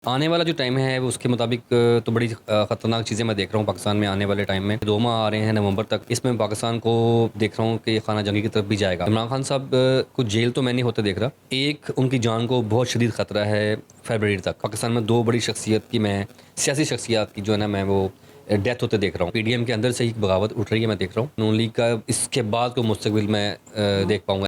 आने वाला जो टाइम है वो उसके मुताबिक तो बड़ी ख़तरनाक चीज़ें मैं देख रहा हूँ पाकिस्तान में आने वाले टाइम में। 2 माह आ रहे हैं नवंबर तक, इसमें पाकिस्तान को देख रहा हूँ कि खाना जंगी की तरफ भी जाएगा। इमरान खान साहब को जेल तो मैं नहीं होते देख रहा। एक उनकी जान को बहुत शदीद ख़तरा है फरवरी तक। पाकिस्तान में 2 बड़ी शख्सियत की मैं सियासी शख्सियत की जो है ना मैं वो डेथ होते देख रहा हूँ। पीडीएम के अंदर से ही बगावत उठ रही है मैं देख रहा हूँ। नून लीग का इसके बाद को मुस्तकबिल मैं देख पाऊँगा।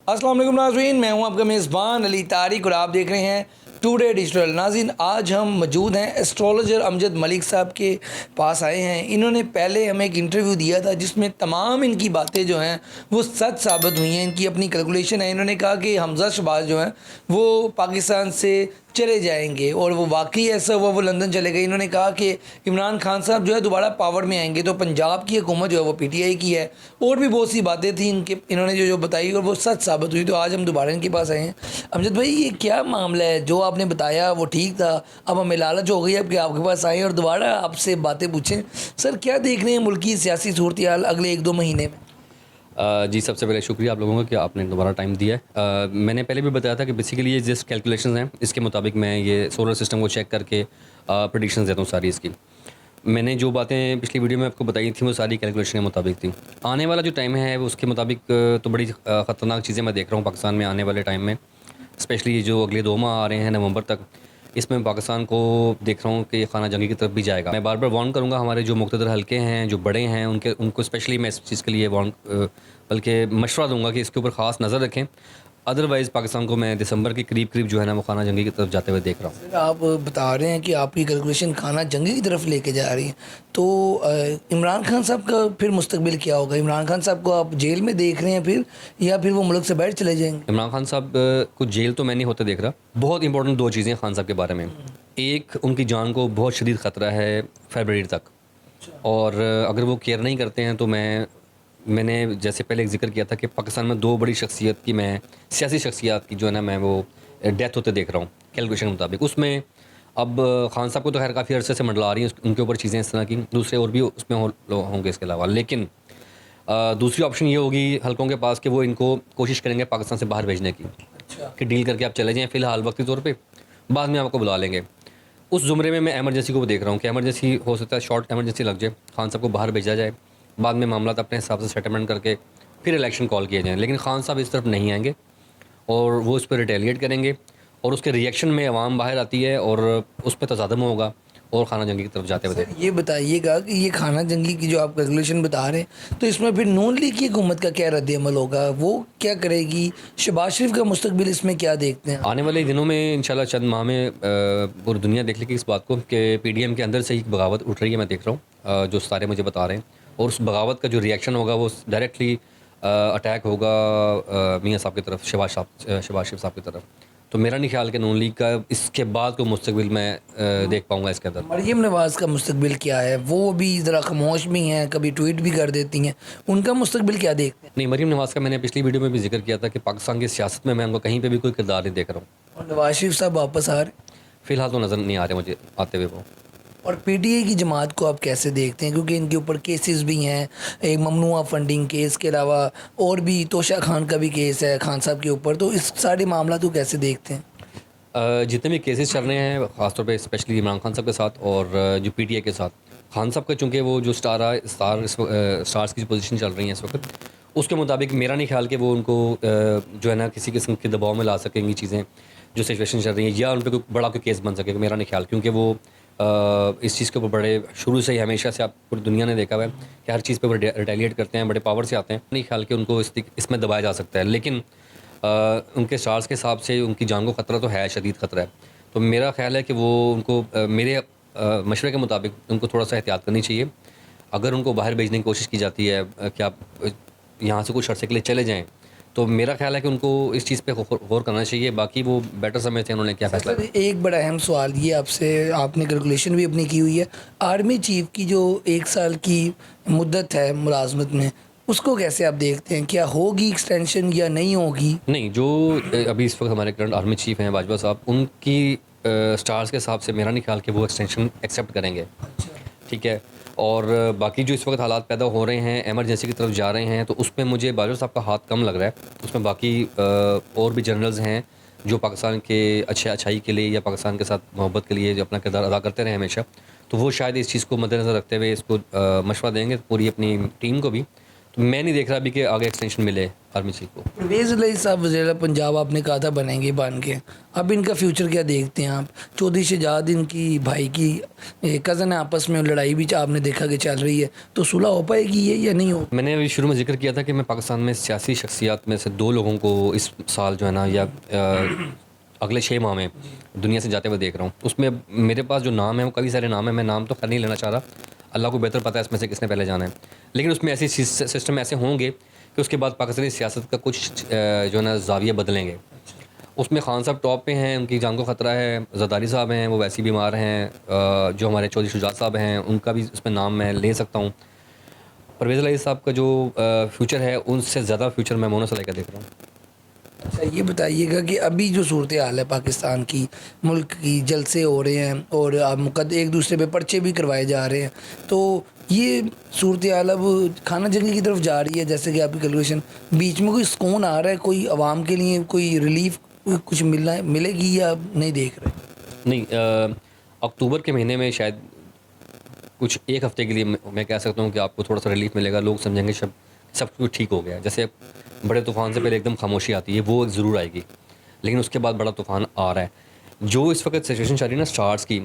अस्सलाम वालेकुम नाज़रीन, मैं हूं आपका मेज़बान अली तारिक और आप देख रहे हैं टुडे डिजिटल। नाज़रीन, आज हम मौजूद हैं एस्ट्रोलॉजर अमजद मलिक साहब के पास आए हैं। इन्होंने पहले हमें एक इंटरव्यू दिया था जिसमें तमाम इनकी बातें जो हैं वो सच साबित हुई हैं। इनकी अपनी कैलकुलेशन है। इन्होंने कहा कि हमज़ा शहबाज जो हैं वो पाकिस्तान से चले जाएंगे और वो वाकई ऐसा हुआ, वो लंदन चले गए। इन्होंने कहा कि इमरान खान साहब जो है दोबारा पावर में आएंगे तो पंजाब की हुकूमत जो है वो पीटीआई की है। और भी बहुत सी बातें थी इनके, इन्होंने जो जो बताई और वो सच साबित हुई। तो आज हम दोबारा इनके पास आए हैं। अमजद भाई, ये क्या मामला है? जो आपने बताया वो ठीक था, अब हमें लालच हो गई है कि आपके पास आए और दोबारा आपसे बातें पूछें। सर, क्या देख रहे हैं मुल्क की सियासी सूरत हाल अगले 1-2 महीने में? जी, सबसे पहले शुक्रिया आप लोगों का कि आपने दोबारा टाइम दिया है। मैंने पहले भी बताया था कि बेसिकली ये जिस कैलकुलेशंस हैं इसके मुताबिक मैं ये सोलर सिस्टम को चेक करके प्रेडिक्शंस देता हूँ सारी इसकी। मैंने जो बातें पिछली वीडियो में आपको बताई थी वो सारी कैलकुलेशन के मुताबिक थी। आने वाला जो टाइम है वो उसके मुताबिक तो बड़ी ख़तरनाक चीज़ें मैं देख रहा हूँ पाकिस्तान में आने वाले टाइम में। स्पेशली ये जो अगले 2 माह आ रहे हैं नवंबर तक, इसमें पाकिस्तान को देख रहा हूँ कि खाना जंगी की तरफ भी जाएगा। मैं बार-बार वार्न करूँगा हमारे जो मुक़तदर हलके हैं, जो बड़े हैं, उनको स्पेशली मैं इस चीज़ के लिए बल्कि मशवरा दूँगा कि इसके ऊपर ख़ास नज़र रखें। अदरवाइज़ पाकिस्तान को मैं दिसंबर के करीब-करीब जो है ना वो खाना जंगी की तरफ जाते हुए देख रहा हूँ। सर, आप बता रहे हैं कि आपकी कैलकुलेशन खाना जंगी की तरफ लेके जा रही है, तो इमरान खान साहब का फिर मुस्तकबिल क्या होगा? इमरान खान साहब को आप जेल में देख रहे हैं फिर, या फिर वो मुल्क से बाहर चले जाएंगे? इमरान खान साहब को जेल तो मैं नहीं होते देख रहा। बहुत इंपॉर्टेंट 2 चीज़ें हैं खान साहब के बारे में। एक, उनकी जान को बहुत शदीद ख़तरा है फरवरी तक, और अगर वो केयर नहीं करते हैं तो मैंने जैसे पहले एक ज़िक्र किया था कि पाकिस्तान में 2 बड़ी शख्सियत की मैं सियासी शख्सियत की जो है ना मैं वो डेथ होते देख रहा हूँ कैलकुलेशन के मुताबिक। उसमें अब खान साहब को तो खैर काफ़ी अरसे से मंडला रही हैं उनके ऊपर चीज़ें इस तरह की, दूसरे और भी उसमें होंगे इसके अलावा। लेकिन दूसरी ऑप्शन ये होगी हलकों के पास कि वो इनको कोशिश करेंगे पाकिस्तान से बाहर भेजने की, अच्छा। कि डील करके आप चले जाएँ फ़िलहाल वक्ती तौर पे, बाद में आपको बुला लेंगे। उस ज़ुमरे में मैं इमरजेंसी को देख रहा हूँ कि इमरजेंसी हो सकता है, शॉर्ट इमरजेंसी लग जाए, खान साहब को बाहर भेजा जाए, बाद में मामला अपने हिसाब से सेटलमेंट करके फिर इलेक्शन कॉल किए जाएँ। लेकिन खान साहब इस तरफ नहीं आएंगे और वो उस पर रिटेलिएट करेंगे और उसके रिएक्शन में अवाम बाहर आती है और उस पर तसादम होगा और खाना जंगी की तरफ जाते हुए सर, देखें। ये बताइएगा कि ये खाना जंगी की जो आप कैलकुलेशन बता रहे हैं, तो इसमें फिर नून लीग की हुकूमत का क्या रद्द-ए-अमल होगा? वो क्या करेगी? शहबाज शरीफ का मुस्तकबिल इसमें क्या देखते हैं? आने वाले दिनों में इंशाल्लाह चंद माह में पूरी दुनिया देख लेगी इस बात को कि पीडीएम के अंदर से ही बगावत उठ रही है मैं देख रहा हूँ, जो सारे मुझे बता रहे हैं। और उस बगावत का जो रिएक्शन होगा वो डायरेक्टली अटैक होगा मियाँ साहब की तरफ, शहबाज शरीफ साहब की तरफ। तो मेरा नहीं ख्याल कि नून लीग का इसके बाद को मुस्तकबिल मैं देख पाऊँगा इसके अंदर। मरियम नवाज़ का मुस्तकबिल क्या है? वो भी ज़रा खामोश भी हैं, कभी ट्वीट भी कर देती हैं। उनका मुस्तकबिल क्या देखते हैं? नहीं, मरीम नवाज़ का मैंने पिछली वीडियो में भी जिक्र किया था कि पाकिस्तान की सियासत में मैं उनको कहीं पे भी कोई किरदार नहीं देख रहा हूँ। और नवाज शरीफ साहब वापस आ रहे हैं। फ़िलहाल तो नज़र नहीं आ रहे मुझे आते हुए वो। और पीटीआई की जमात को आप कैसे देखते हैं? क्योंकि इनके ऊपर केसेस भी हैं, एक ममनुआ फंडिंग केस के अलावा और भी तोशा खान का भी केस है खान साहब के ऊपर। तो इस सारे मामला को कैसे देखते हैं? जितने भी केसेस चल रहे हैं ख़ासतौर पे स्पेशली इमरान खान साहब के साथ और जो पीटीआई के साथ, खान साहब का चूँकि वो जो स्टार्स की जो पोजीशन चल रही है इस वक्त, उसके मुताबिक मेरा नहीं ख्याल कि वो उनको जो है ना किसी किस्म के दबाव में ला सकेंगी चीज़ें, जो सिचुएशन चल रही है, या उन पे कोई बड़ा कोई केस बन सकेगा, मेरा नहीं ख्याल। क्योंकि वो इस चीज़ के ऊपर बड़े शुरू से ही हमेशा से आप पूरी दुनिया ने देखा हुआ है कि हर चीज़ पे वो रिटेलिएट करते हैं, बड़े पावर से आते हैं। नहीं ख्याल कि उनको इसमें दबाया जा सकता है। लेकिन उनके स्टार्स के हिसाब से उनकी जान को ख़तरा तो है, शदीद ख़तरा है। तो मेरा ख़्याल है कि वो उनको मेरे मशवरे के मुताबिक उनको थोड़ा-सा एहतियात करनी चाहिए। अगर उनको बाहर भेजने की कोशिश की जाती है कि आप यहाँ से कुछ अरसे के लिए चले जाएँ, तो मेरा ख़्याल है कि उनको इस चीज़ पे गौर करना चाहिए। बाकी वो बेटर समझते हैं उन्होंने क्या फ़ैसला सर, एक बड़ा अहम सवाल ये आपसे, आपने कैलकुलेशन भी अपनी की हुई है, आर्मी चीफ की जो 1 साल की मुद्दत है मुलाजमत में, उसको कैसे आप देखते हैं? क्या होगी एक्सटेंशन या नहीं होगी? नहीं, जो अभी इस वक्त हमारे करंट आर्मी चीफ़ हैं बाजवा साहब, उनकी स्टार्स के हिसाब से मेरा नहीं ख्याल कि वो एक्सटेंशन एक्सेप्ट करेंगे। ठीक है। और बाकी जो इस वक्त हालात पैदा हो रहे हैं, इमरजेंसी की तरफ जा रहे हैं, तो उसमें मुझे बाजवा साहब का हाथ कम लग रहा है। उसमें बाकी और भी जनरल्स हैं जो पाकिस्तान के अच्छाई के लिए या पाकिस्तान के साथ मोहब्बत के लिए जो अपना किरदार अदा करते रहे हमेशा, तो वो शायद इस चीज़ को मद्देनज़र रखते हुए इसको मशवरा देंगे पूरी अपनी टीम को भी। तो मैं नहीं देख रहा अभी कि आगे एक्सटेंशन मिले आर्मी चीफ को। परवेज़ इलाही साहब वज़ीर पंजाब आपने कहा था बनेंगे बन के, अब इनका फ्यूचर क्या देखते हैं आप? चौधरी शहजाद इनकी भाई की कज़न है, आपस में लड़ाई भी आपने देखा कि चल रही है, तो सुलह हो पाएगी ये या नहीं हो? मैंने अभी शुरू में जिक्र किया था कि मैं पाकिस्तान में सियासी शख्सियात में से 2 लोगों को इस साल जो है ना या अगले 6 माह में दुनिया से जाते हुए देख रहा हूँ। उसमें मेरे पास जो नाम है वो कई सारे नाम हैं, मैं नाम तो खैर नहीं लेना चाह रहा, अल्लाह को बेहतर पता है इसमें से किसने पहले जाना है। लेकिन उसमें ऐसे सिस्टम ऐसे होंगे कि उसके बाद पाकिस्तानी सियासत का कुछ जो है ना ज़ाविये बदलेंगे। उसमें खान साहब टॉप पे हैं, उनकी जान को ख़तरा है। ज़रदारी साहब हैं, वो वैसे ही बीमार हैं। जो हमारे चौधरी शुजात साहब हैं, उनका भी उसमें नाम मैं ले सकता हूँ। परवेज़ इलाही साहब का जो फ्यूचर है, उनसे ज़्यादा फ्यूचर मैं मोना सलाई का देख रहा हूँ। अच्छा, ये बताइएगा कि अभी जो सूरत हाल है पाकिस्तान की, मुल्क की जलसे हो रहे हैं और अब एक दूसरे पे पर्चे भी करवाए जा रहे हैं, तो ये सूरत हाल अब खाना जंगी की तरफ जा रही है, जैसे कि आपकी कैलकुलेशन बीच में कोई सुकून आ रहा है, कोई आवाम के लिए कोई रिलीफ कुछ मिलेगी या नहीं देख रहे? नहीं, अक्टूबर के महीने में शायद कुछ 1 हफ़्ते के लिए मैं कह सकता हूँ कि आपको थोड़ा सा रिलीफ मिलेगा। लोग समझेंगे सब कुछ ठीक हो गया है। जैसे बड़े तूफ़ान से पहले एकदम खामोशी आती है, वो ज़रूर आएगी, लेकिन उसके बाद बड़ा तूफ़ान आ रहा है। जो इस वक्त सिचुएशन चल रही है ना स्टार्स की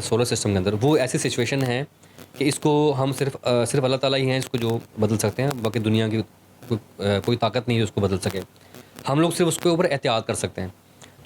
सोलर सिस्टम के अंदर, वो ऐसी सिचुएशन है कि इसको हम सिर्फ अल्लाह ताला ही हैं इसको जो बदल सकते हैं। बाकी दुनिया की कोई ताकत नहीं है उसको बदल सके। हम लोग सिर्फ उसके ऊपर एहतियात कर सकते हैं।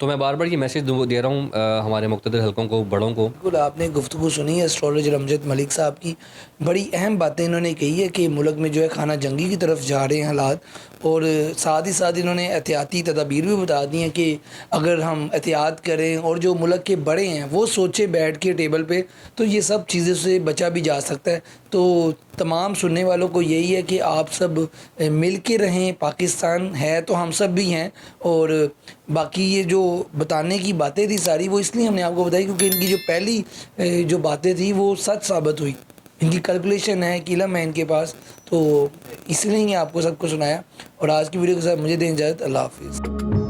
तो मैं बार बार ये मैसेज दे रहा हूँ हमारे मुक़्तदर हलकों को, बड़ों को। बिल्कुल, आपने गुफ्तगू सुनी है एस्ट्रोलॉजर अमजद मलिक साहब की, बड़ी अहम बातें इन्होंने कही है कि मुल्क में जो है खाना जंगी की तरफ जा रहे हैं हालात, और साथ ही साथ इन्होंने एहतियाती तदाबीर भी बता दी हैं कि अगर हम एहतियात करें और जो मुल्क के बड़े हैं वो सोचे बैठ के टेबल पे, तो ये सब चीज़ों से बचा भी जा सकता है। तो तमाम सुनने वालों को यही है कि आप सब मिल के रहें, पाकिस्तान है तो हम सब भी हैं, और बाकी ये जो बताने की बातें थी सारी वो इसलिए हमने आपको बताई क्योंकि इनकी जो पहली जो बातें थी वो सच साबित हुई। इनकी कैलकुलेशन है, एक इल्म है इनके पास, तो इसलिए ही आपको सबको सुनाया। और आज की वीडियो के साथ मुझे दें इजाज़त। अल्लाह हाफ़िज़।